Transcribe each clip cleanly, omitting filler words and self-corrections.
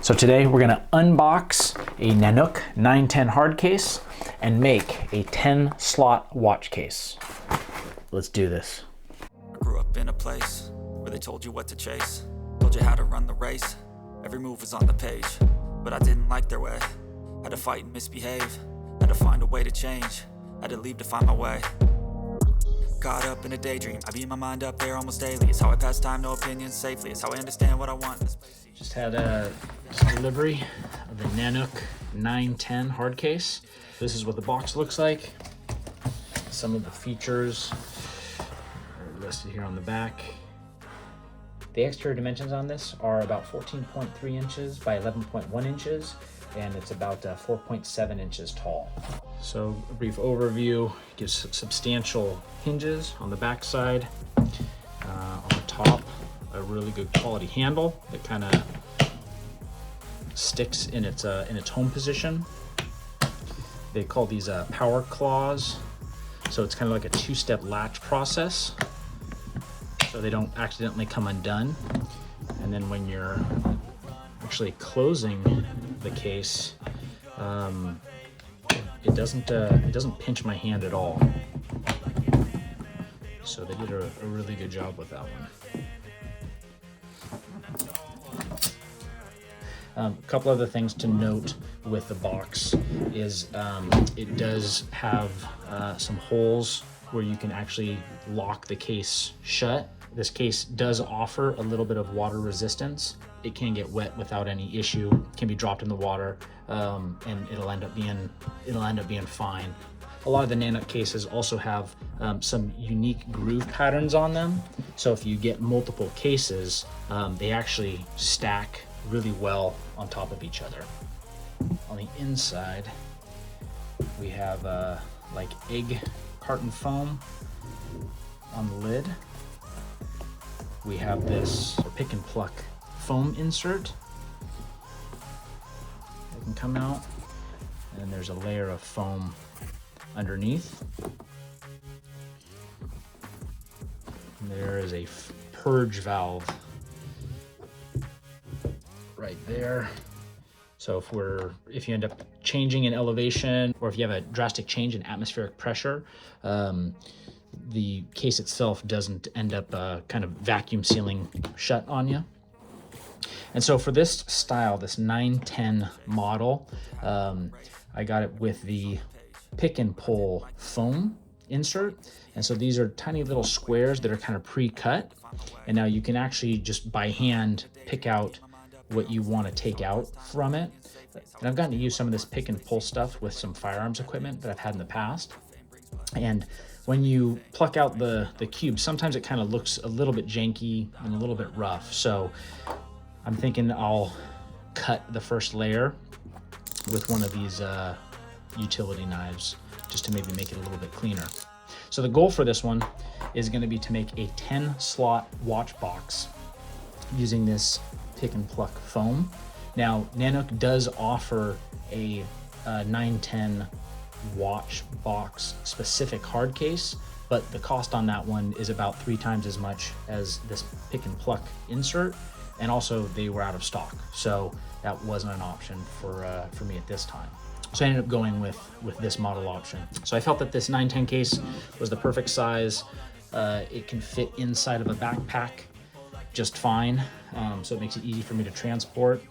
So today we're going to unbox a Nanuk 910 hard case and make a 10 slot watch case. Let's do this. I grew up in a place where they told you what to chase, told you how to run the race. Every move was on the page, but I didn't like their way. Had to fight and misbehave, had to find a way to change, had to leave to find my way. Caught up in a daydream, I beat my mind up there almost daily. It's how I pass time, no opinions safely. It's how I understand what I want in this place. Just had a delivery of the Nanuk 910 hard case. This is what the box looks like. Some of the features are listed here on the back. The exterior dimensions on this are about 14.3 inches by 11.1 inches, and it's about 4.7 inches tall. So a brief overview, gives substantial hinges on the back side. On the top, a really good quality handle that kind of sticks in its home position. They call these power claws. So it's kind of like a two-step latch process, so they don't accidentally come undone. And then when you're actually closing the case, it doesn't pinch my hand at all. So they did a really good job with that one. A couple other things to note with the box is it does have some holes where you can actually lock the case shut. This case does offer a little bit of water resistance. It can get wet without any issue. It can be dropped in the water, and it'll end up being fine. A lot of the Nanuk cases also have some unique groove patterns on them. So if you get multiple cases, they actually stack really well on top of each other. On the inside, we have like egg carton foam on the lid. We have this pick and pluck foam insert that can come out, and there's a layer of foam underneath. And there is a purge valve right there. So if you end up changing in elevation, or if you have a drastic change in atmospheric pressure, the case itself doesn't end up kind of vacuum sealing shut on you. And so for this style, this 910 model, I got it with the pick and pull foam insert. And so these are tiny little squares that are kind of pre-cut. And now you can actually just by hand pick out what you want to take out from it. And I've gotten to use some of this pick and pull stuff with some firearms equipment that I've had in the past. And when you pluck out the cube, sometimes it kind of looks a little bit janky and a little bit rough. So I'm thinking I'll cut the first layer with one of these utility knives just to maybe make it a little bit cleaner. So the goal for this one is going to be to make a 10 slot watch box using this pick and pluck foam. Now Nanuk does offer a 910 watch box specific hard case, but the cost on that one is about 3 times as much as this pick and pluck insert, and also they were out of stock, so that wasn't an option for me at this time. So I ended up going with this model option. So I felt that this 910 case was the perfect size. It can fit inside of a backpack just fine, so it makes it easy for me to transport.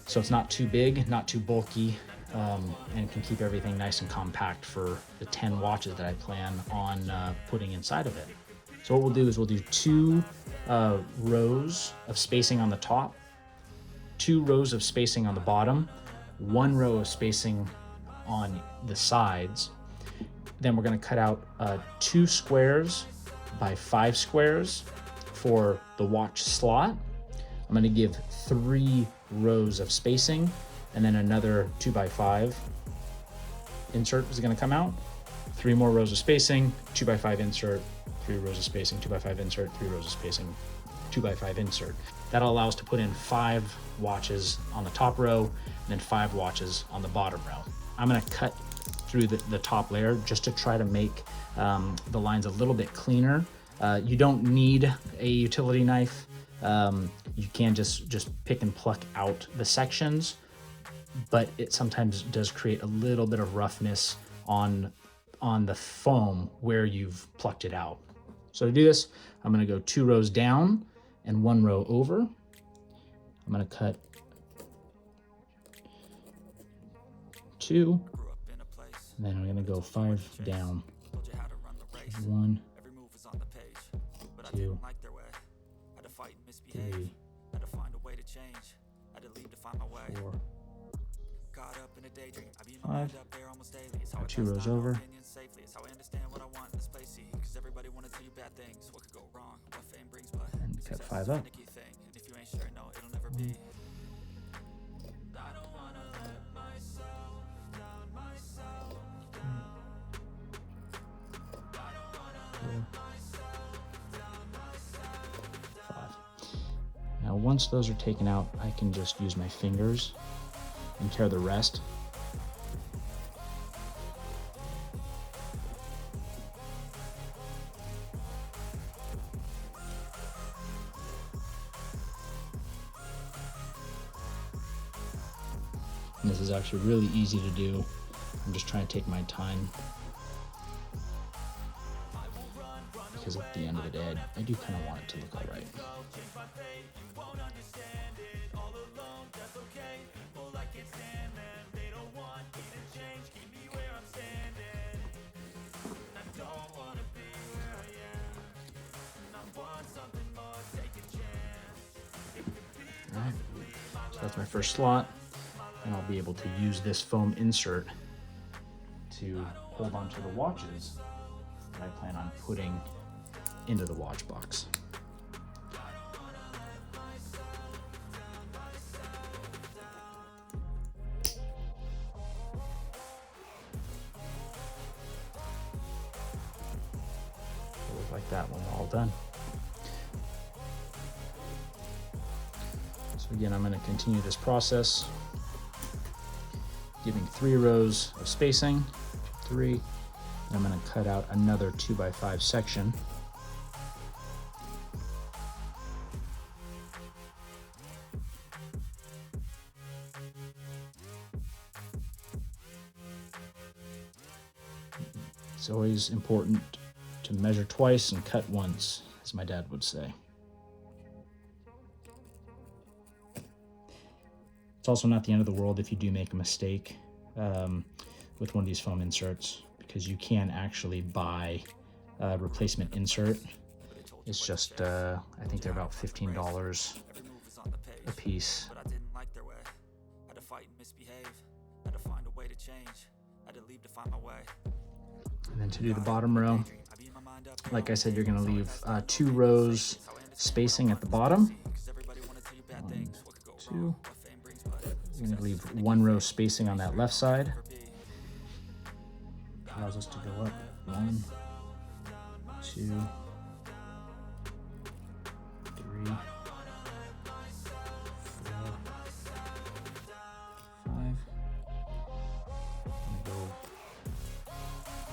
So it's not too big, not too bulky, and can keep everything nice and compact for the 10 watches that I plan on putting inside of it. So what we'll do is we'll do 2 rows of spacing on the top, 2 rows of spacing on the bottom, 1 row of spacing on the sides. Then we're going to cut out 2 squares by 5 squares for the watch slot. I'm going to give 3 rows of spacing, and then another 2 by 5 insert is going to come out. 3 more rows of spacing, 2 by 5 insert, 3 rows of spacing, 2 by 5 insert, 3 rows of spacing, 2 by 5 insert. That'll allow us to put in 5 watches on the top row and then 5 watches on the bottom row. I'm going to cut through the top layer just to try to make the lines a little bit cleaner. You don't need a utility knife You can just pick and pluck out the sections, but it sometimes does create a little bit of roughness on the foam where you've plucked it out. So to do this, I'm going to go 2 rows down and 1 row over. I'm going to cut 2, and then I'm going to go 5 down. 1, 2, 3, 4, 5. Now 2 rows over. And cut 5 up. Now once those are taken out, I can just use my fingers and tear the rest. And this is actually really easy to do. I'm just trying to take my time, because at the end of the day, I do kind of want it to look all right. All right, so that's my first slot, and I'll be able to use this foam insert to hold onto the watches that I plan on putting into the watch box. It'll look like that when we're all done. So again, I'm going to continue this process, giving 3 rows of spacing, 3, and I'm going to cut out another 2x5 section. It's always important to measure twice and cut once, as my dad would say. It's also not the end of the world if you do make a mistake with one of these foam inserts, because you can actually buy a replacement insert. It's just, I think they're about $15 a piece. And then to do the bottom row, like I said, you're going to leave 2 rows spacing at the bottom. 1, 2. You're going to leave 1 row spacing on that left side. Allows us to go up 1, 2, 3, 4, 5. I'm going to go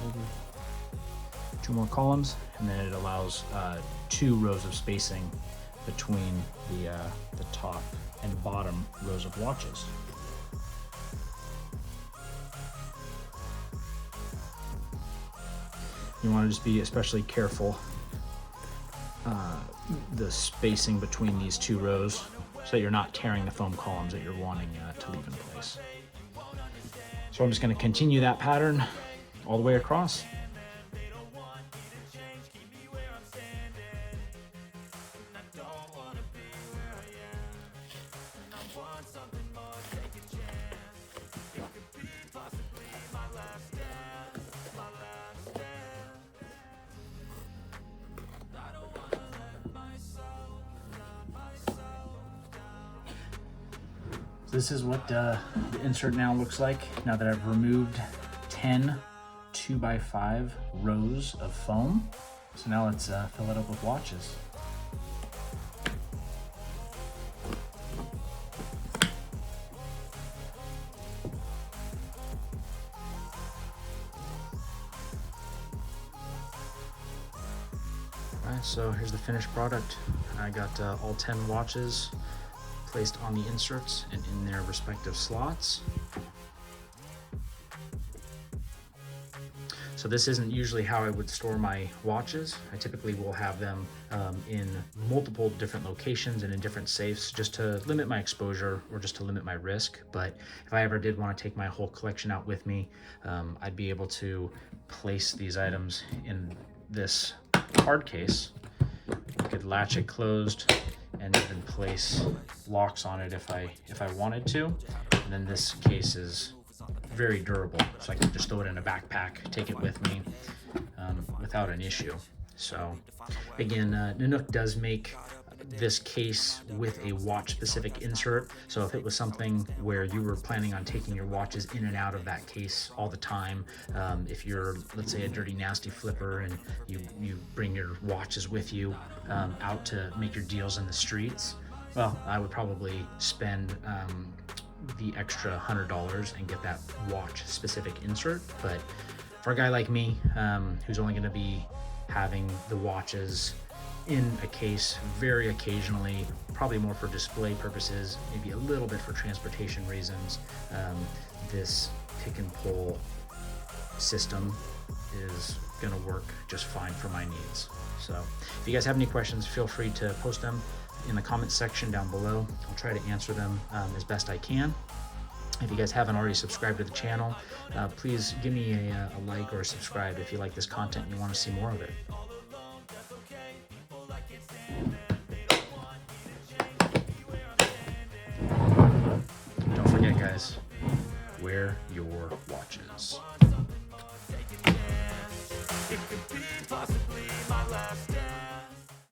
over 2 more columns, and then it allows 2 rows of spacing between the top and bottom rows of watches. You want to just be especially careful the spacing between these 2 rows, so that you're not tearing the foam columns that you're wanting to leave in place. So I'm just going to continue that pattern all the way across. This is what the insert now looks like, now that I've removed 10 2x5 rows of foam. So now let's fill it up with watches. Alright, so here's the finished product. I got all 10 watches placed on the inserts and in their respective slots. So this isn't usually how I would store my watches. I typically will have them in multiple different locations and in different safes just to limit my exposure or just to limit my risk. But if I ever did want to take my whole collection out with me, I'd be able to place these items in this hard case. I could latch it closed and even place locks on it if I wanted to. And then this case is very durable, so I can just throw it in a backpack, take it with me without an issue. So again, Nanuk does make this case with a watch specific insert, so if it was something where you were planning on taking your watches in and out of that case all the time, if you're, let's say, a dirty nasty flipper and you bring your watches with you out to make your deals in the streets, well, I would probably spend the extra $100 and get that watch specific insert. But for a guy like me, who's only going to be having the watches in a case very occasionally, probably more for display purposes, maybe a little bit for transportation reasons, this pick and pull system is going to work just fine for my needs. So if you guys have any questions, feel free to post them in the comments section down below. I'll try to answer them as best I can. If you guys haven't already subscribed to the channel, please give me a like or a subscribe if you like this content and you want to see more of it. Don't forget, guys, wear your watches.